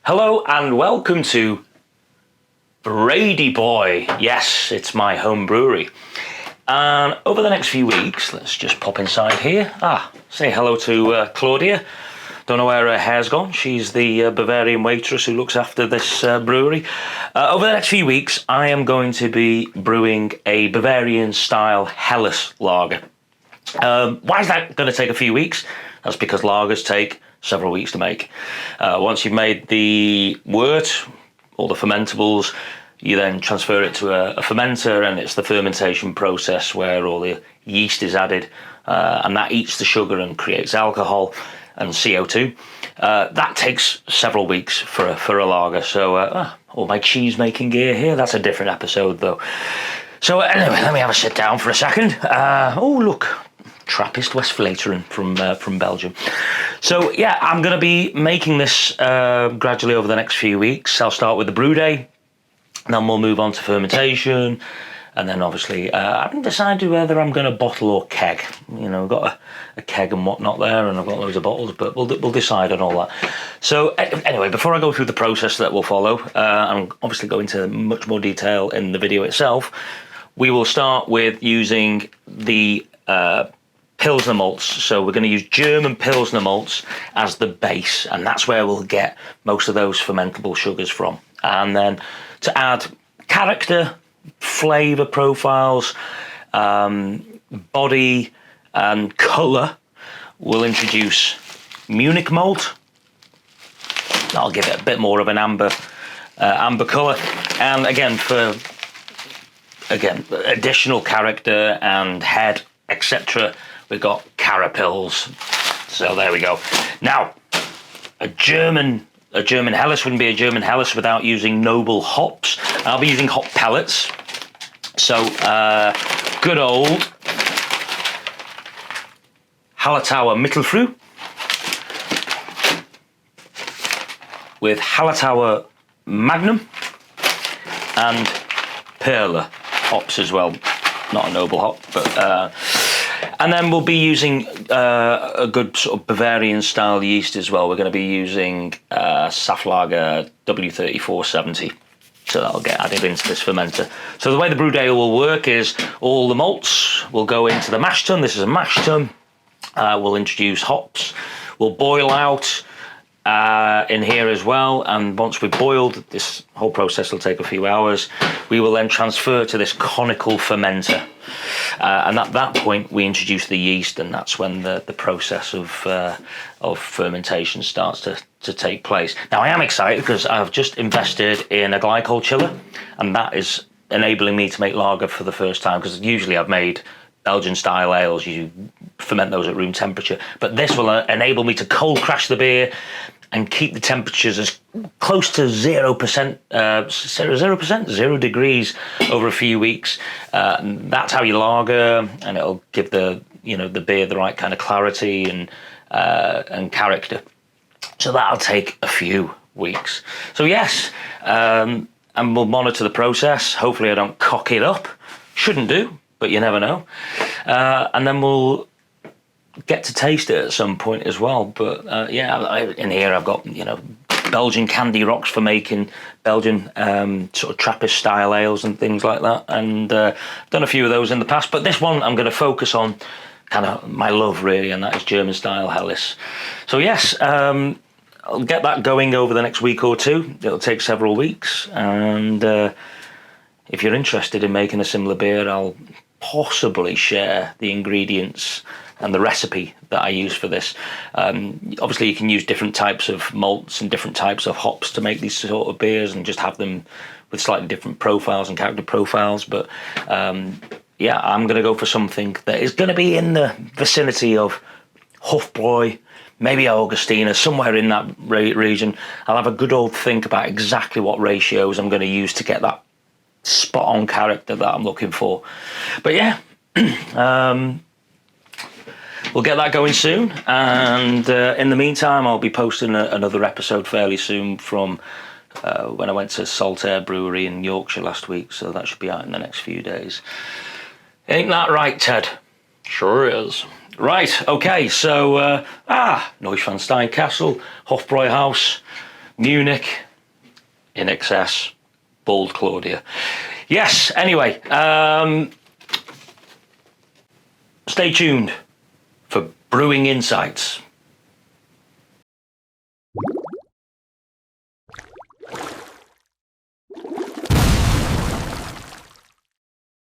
Hello and welcome to Brady Boy. Yes, it's my home brewery. And over the next few weeks, let's just pop inside here. Say hello to Claudia. Don't know where her hair's gone. She's the Bavarian waitress who looks after this brewery. Over the next few weeks, I am going to be brewing a Bavarian-style Helles lager. Why is that going to take a few weeks? That's because lagers take several weeks to make. Once you've made the wort, all the fermentables, you then transfer it to a fermenter, and it's the fermentation process where all the yeast is added, and that eats the sugar and creates alcohol and CO2. That takes several weeks for a lager. So all my cheese making gear here, that's a different episode though. So anyway, let me have a sit down for a second. Oh look, Trappist Westvleteren from Belgium. So yeah, I'm going to be making this gradually over the next few weeks. I'll start with the brew day, then we'll move on to fermentation, and then obviously I haven't decided whether I'm going to bottle or keg. You know, I've got a keg and whatnot there, and I've got loads of bottles, but we'll decide on all that. So anyway, before I go through the process that will follow, I'm obviously going into much more detail in the video itself. We will start with using the Pilsner malts. So we're going to use German Pilsner malts as the base, and that's where we'll get most of those fermentable sugars from. And then to add character, flavour profiles, body and colour, we'll introduce Munich malt. That'll give it a bit more of an amber colour. And again, for additional character and head, etc., we've got Carapils. So there we go. Now, a German Helles wouldn't be a German Helles without using noble hops. I'll be using hop pellets. So good old Hallertauer Mittelfrüh with Hallertauer Magnum and Perle hops as well. Not a noble hop, but and then we'll be using a good sort of Bavarian style yeast as well. We're going to be using Saflager W3470. So that'll get added into this fermenter. So the way the brew day will work is all the malts will go into the mash tun. This is a mash tun. We'll introduce hops. We'll boil out in here as well, and once we've boiled, this whole process will take a few hours. We will then transfer to this conical fermenter, and at that point we introduce the yeast, and that's when the process of fermentation starts to take place. Now I am excited because I've just invested in a glycol chiller, and that is enabling me to make lager for the first time, because usually I've made Belgian style ales, you ferment those at room temperature, but this will enable me to cold crash the beer and keep the temperatures as close to 0 degrees over a few weeks. That's how you lager, and it'll give the beer the right kind of clarity and character. So that'll take a few weeks. So yes, and we'll monitor the process. Hopefully I don't cock it up. Shouldn't do, but you never know. And then we'll get to taste it at some point as well. But in here I've got Belgian candy rocks for making Belgian sort of Trappist style ales and things like that, and I've done a few of those in the past, but this one I'm going to focus on kind of my love really, and that is German style Helles. So yes, I'll get that going over the next week or two. It'll take several weeks, and if you're interested in making a similar beer, I'll possibly share the ingredients and the recipe that I use for this. Obviously you can use different types of malts and different types of hops to make these sort of beers, and just have them with slightly different profiles and character profiles, but yeah, I'm going to go for something that is going to be in the vicinity of Hofbräu, maybe Augustina, somewhere in that region. I'll have a good old think about exactly what ratios I'm going to use to get that spot on character that I'm looking for. But yeah, we'll get that going soon, and in the meantime I'll be posting another episode fairly soon from when I went to Saltaire Brewery in Yorkshire last week, so that should be out in the next few days. Ain't that right, Ted? Sure is. Right, okay, so Neuschwanstein Castle, Hofbräuhaus, Munich, in excess, bold Claudia. Yes, anyway, stay tuned for Brewing Insights.